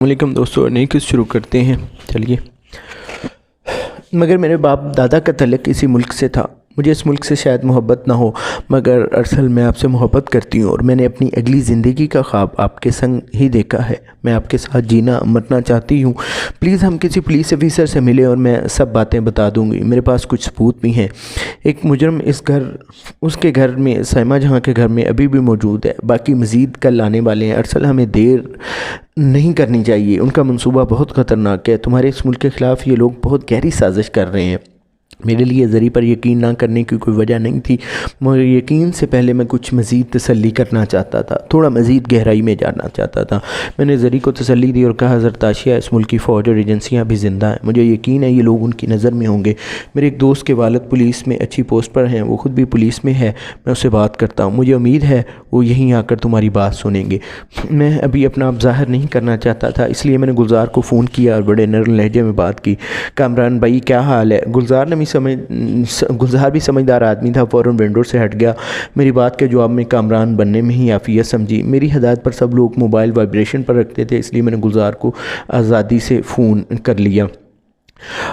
علیکم دوستو، نئی قسط شروع کرتے ہیں۔ چلیے، مگر میرے باپ دادا کا تعلق اسی ملک سے تھا۔ مجھے اس ملک سے شاید محبت نہ ہو، مگر اصل میں آپ سے محبت کرتی ہوں، اور میں نے اپنی اگلی زندگی کا خواب آپ کے سنگ ہی دیکھا ہے۔ میں آپ کے ساتھ جینا مرنا چاہتی ہوں۔ پلیز ہم کسی پولیس افیسر سے ملیں اور میں سب باتیں بتا دوں گی۔ میرے پاس کچھ ثبوت بھی ہیں۔ ایک مجرم اس کے گھر میں، سائمہ جہاں کے گھر میں ابھی بھی موجود ہے۔ باقی مزید کل آنے والے ہیں۔ ارسل، ہمیں دیر نہیں کرنی چاہیے۔ ان کا منصوبہ بہت خطرناک ہے۔ تمہارے اس ملک کے خلاف یہ لوگ بہت گہری سازش کر رہے ہیں۔ میرے لیے زری پر یقین نہ کرنے کی کوئی وجہ نہیں تھی، مگر یقین سے پہلے میں کچھ مزید تسلی کرنا چاہتا تھا، تھوڑا مزید گہرائی میں جانا چاہتا تھا۔ میں نے زری کو تسلی دی اور کہا، زرتاشیہ، اس ملک کی فوج اور ایجنسیاں بھی زندہ ہیں۔ مجھے یقین ہے یہ لوگ ان کی نظر میں ہوں گے۔ میرے ایک دوست کے والد پولیس میں اچھی پوسٹ پر ہیں، وہ خود بھی پولیس میں ہے۔ میں اس سے بات کرتا ہوں، مجھے امید ہے وہ یہیں آ کر تمہاری بات سنیں گے۔ میں ابھی اپنا آپ ظاہر نہیں کرنا چاہتا تھا، اس لیے میں نے گلزار کو فون کیا اور بڑے نرم لہجے میں بات کی۔ کامران بھائی، کیا حال ہے؟ گلزار بھی سمجھدار آدمی تھا، فوراً ونڈو سے ہٹ گیا۔ میری بات کے جواب میں کامران بننے میں ہی عافیت سمجھی۔ میری ہدایت پر سب لوگ موبائل وائبریشن پر رکھتے تھے، اس لیے میں نے گلزار کو آزادی سے فون کر لیا۔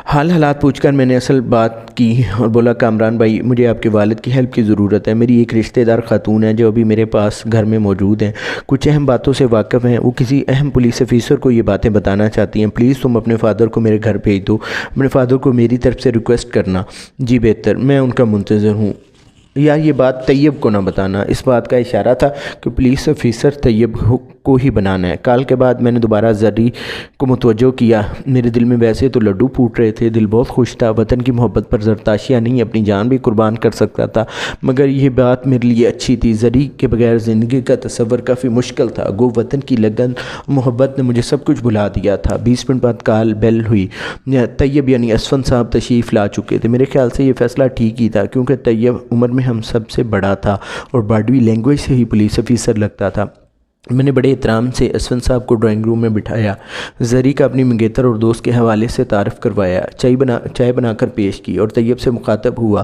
حالات پوچھ کر میں نے اصل بات کی اور بولا، کامران بھائی، مجھے آپ کے والد کی ہیلپ کی ضرورت ہے۔ میری ایک رشتہ دار خاتون ہے جو ابھی میرے پاس گھر میں موجود ہیں، کچھ اہم باتوں سے واقف ہیں۔ وہ کسی اہم پولیس افیسر کو یہ باتیں بتانا چاہتی ہیں۔ پلیز تم اپنے فادر کو میرے گھر بھیج دو۔ اپنے فادر کو میری طرف سے ریکویسٹ کرنا۔ جی بہتر، میں ان کا منتظر ہوں۔ یار، یہ بات طیب کو نہ بتانا۔ اس بات کا اشارہ تھا کہ پولیس افیسر طیب کو ہی بنانا ہے۔ کال کے بعد میں نے دوبارہ زری کو متوجہ کیا۔ میرے دل میں ویسے تو لڈو پھوٹ رہے تھے، دل بہت خوش تھا۔ وطن کی محبت پر زرتاشیہ نہیں، اپنی جان بھی قربان کر سکتا تھا، مگر یہ بات میرے لیے اچھی تھی۔ زری کے بغیر زندگی کا تصور کافی مشکل تھا۔ گو وطن کی لگن محبت نے مجھے سب کچھ بھلا دیا تھا۔ 20 منٹ بعد کال بیل ہوئی۔ طیب یعنی اسفند صاحب تشریف لا چکے تھے۔ میرے خیال سے یہ فیصلہ ٹھیک ہی تھا، کیونکہ طیب عمر میں ہم سب سے بڑا تھا اور باڈی لینگویج سے ہی پولیس افیسر لگتا تھا۔ میں نے بڑے احترام سے اسفند صاحب کو ڈرائنگ روم میں بٹھایا، زری کا اپنی منگیتر اور دوست کے حوالے سے تعارف کروایا، چائے بنا کر پیش کی اور طیب سے مخاطب ہوا۔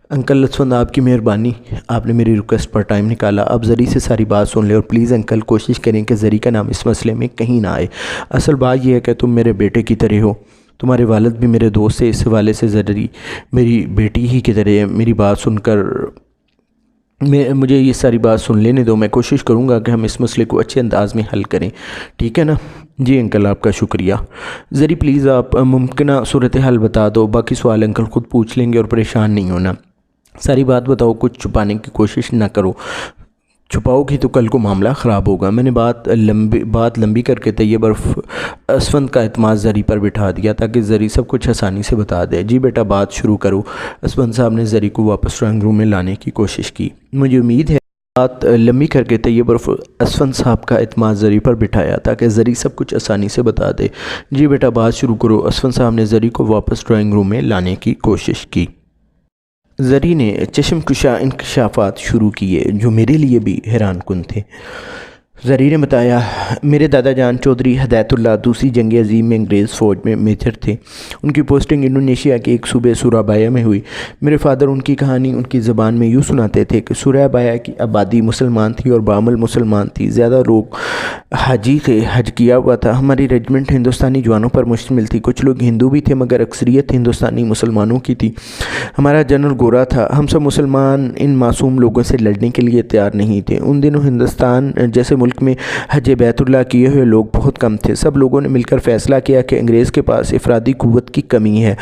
انکل اسفند، آپ کی مہربانی، آپ نے میری ریکویسٹ پر ٹائم نکالا۔ اب زری سے ساری بات سن لیں، اور پلیز انکل کوشش کریں کہ زری کا نام اس مسئلے میں کہیں نہ آئے۔ اصل بات یہ ہے کہ تم میرے بیٹے کی طرح ہو۔ تمہارے والد بھی میرے دوست سے، اس حوالے سے زری میری بیٹی ہی کی طرح ہے۔ میری بات سن کر مجھے یہ ساری بات سن لینے دو۔ میں کوشش کروں گا کہ ہم اس مسئلے کو اچھے انداز میں حل کریں، ٹھیک ہے نا؟ جی انکل، آپ کا شکریہ۔ زری، پلیز آپ ممکنہ صورتحال بتا دو، باقی سوال انکل خود پوچھ لیں گے، اور پریشان نہیں ہونا۔ ساری بات بتاؤ، کچھ چھپانے کی کوشش نہ کرو۔ چھپاؤ گی تو کل کو معاملہ خراب ہوگا۔ میں نے بات لمبی کر کے طیب اور اسفند کا اعتماد زری پر بٹھا دیا تاکہ زری سب کچھ آسانی سے بتا دے۔ جی بیٹا، بات شروع کرو۔ اسفند صاحب نے زری کو واپس ڈرائنگ روم میں لانے کی کوشش کی۔ مجھے امید ہے بات لمبی کر کے طیب اور اسفند صاحب کا اعتماد زری پر بٹھایا تاکہ زری سب کچھ آسانی سے بتا دے۔ جی بیٹا، بات شروع کرو۔ اسفند صاحب نے زری کو واپس ڈرائنگ روم میں لانے کی کوشش کی۔ زری نے چشم کشا انکشافات شروع کیے جو میرے لیے بھی حیران کن تھے۔ زری نے بتایا، میرے دادا جان چودھری ہدایت اللہ دوسری جنگ عظیم میں انگریز فوج میں میجر تھے۔ ان کی پوسٹنگ انڈونیشیا کے ایک صوبے سورابایا میں ہوئی۔ میرے فادر ان کی کہانی ان کی زبان میں یوں سناتے تھے کہ سورابایا کی آبادی مسلمان تھی اور بعمل مسلمان تھی۔ زیادہ لوگ حاجی تھے، حج کیا ہوا تھا۔ ہماری رجمنٹ ہندوستانی جوانوں پر مشتمل تھی، کچھ لوگ ہندو بھی تھے مگر اکثریت ہندوستانی مسلمانوں کی تھی۔ ہمارا جنرل گورا تھا۔ ہم سب مسلمان ان معصوم لوگوں سے لڑنے کے لیے تیار نہیں تھے۔ ان دنوں ہندوستان جیسے ملک میں حج بیت اللہ کیے ہوئے لوگ بہت کم تھے۔ سب لوگوں نے مل کر فیصلہ کیا کہ انگریز کے پاس افرادی قوت کی کمی ہے۔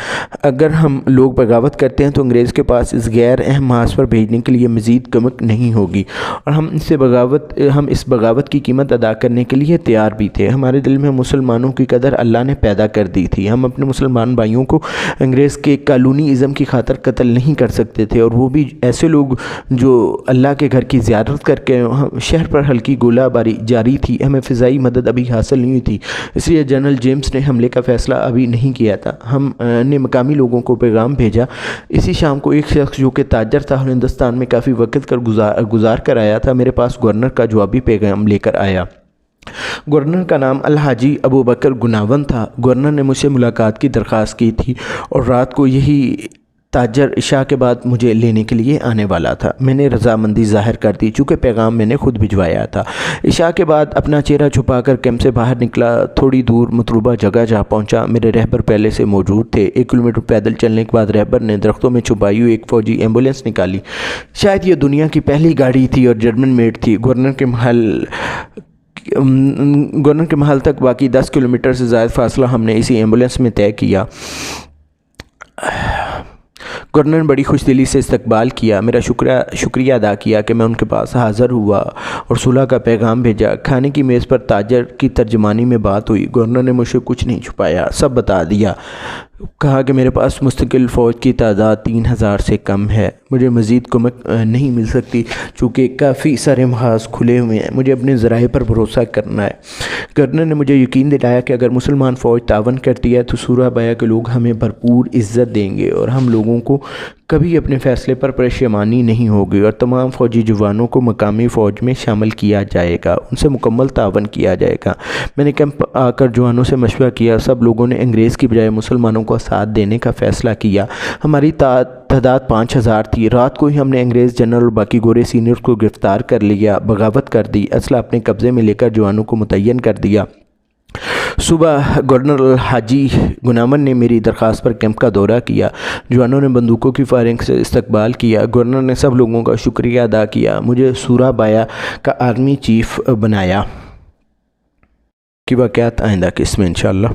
اگر ہم لوگ بغاوت کرتے ہیں تو انگریز کے پاس اس غیر اہم محاذ پر بھیجنے کے لیے مزید کمک نہیں ہوگی، اور ہم اس بغاوت کی قیمت ادا کرنے کے لیے تیار بھی تھے۔ ہمارے دل میں مسلمانوں کی قدر اللہ نے پیدا کر دی تھی۔ ہم اپنے مسلمان بھائیوں کو انگریز کے کالونی ازم کی خاطر قتل نہیں کر سکتے تھے، اور وہ بھی ایسے لوگ جو اللہ کے گھر کی زیارت کر کے۔ شہر پر ہلکی گولہ باری جاری تھی، ہمیں فضائی مدد ابھی حاصل نہیں ہوئی تھی، اس لیے جنرل جیمز نے حملے کا فیصلہ ابھی نہیں کیا تھا۔ ہم نے مقامی لوگوں کو پیغام بھیجا۔ اسی شام کو ایک شخص جو کہ تاجر تھا اور ہندوستان میں کافی وقت گزار کر آیا تھا، میرے پاس گورنر کا جوابی پیغام لے کر آیا۔ گورنر کا نام الحاجی ابو بکر گناون تھا۔ گورنر نے مجھ سے ملاقات کی درخواست کی تھی اور رات کو یہی تاجر عشاء کے بعد مجھے لینے کے لیے آنے والا تھا۔ میں نے رضامندی ظاہر کر دی، چونکہ پیغام میں نے خود بھجوایا تھا۔ عشاء کے بعد اپنا چہرہ چھپا کر کیمپ سے باہر نکلا، تھوڑی دور مطلوبہ جگہ جا پہنچا۔ میرے رہبر پہلے سے موجود تھے۔ 1 کلومیٹر پیدل چلنے کے بعد رہبر نے درختوں میں چھپائی ہوئی ایک فوجی ایمبولینس نکالی۔ شاید یہ دنیا کی پہلی گاڑی تھی اور جرمن میڈ تھی۔ گورنر کے محل تک باقی 10 کلومیٹر سے زائد فاصلہ ہم نے اسی ایمبولینس میں طے کیا۔ گورنر نے بڑی خوش دلی سے استقبال کیا، میرا شکریہ ادا کیا کہ میں ان کے پاس حاضر ہوا اور صلح کا پیغام بھیجا۔ کھانے کی میز پر تاجر کی ترجمانی میں بات ہوئی۔ گورنر نے مجھ سے کچھ نہیں چھپایا، سب بتا دیا۔ کہا کہ میرے پاس مستقل فوج کی تعداد 3000 سے کم ہے، مجھے مزید کمک نہیں مل سکتی چونکہ کافی سارے محاذ کھلے ہوئے ہیں، مجھے اپنے ذرائع پر بھروسہ کرنا ہے۔ گورنر نے مجھے یقین دلایا کہ اگر مسلمان فوج تعاون کرتی ہے تو سورہ بایا کے لوگ ہمیں بھرپور عزت دیں گے اور ہم لوگوں کو کبھی اپنے فیصلے پر پریشانی نہیں ہوگی، اور تمام فوجی جوانوں کو مقامی فوج میں شامل کیا جائے گا، ان سے مکمل تعاون کیا جائے گا۔ میں نے کیمپ آ کر جوانوں سے مشورہ کیا، سب لوگوں نے انگریز کی بجائے مسلمانوں کو ساتھ دینے کا فیصلہ کیا۔ ہماری تعداد 5000 تھی۔ رات کو ہی ہم نے انگریز جنرل اور باقی گورے سینئرز کو گرفتار کر لیا، بغاوت کر دی، اسلحہ اپنے قبضے میں لے کر جوانوں کو متعین کر دیا۔ صبح گورنر حاجی گنامن نے میری درخواست پر کیمپ کا دورہ کیا۔ جوانوں نے بندوقوں کی فائرنگ سے استقبال کیا۔ گورنر نے سب لوگوں کا شکریہ ادا کیا، مجھے سورہ بایا کا آرمی چیف بنایا۔ کی واقعات آئندہ قسط میں انشاءاللہ۔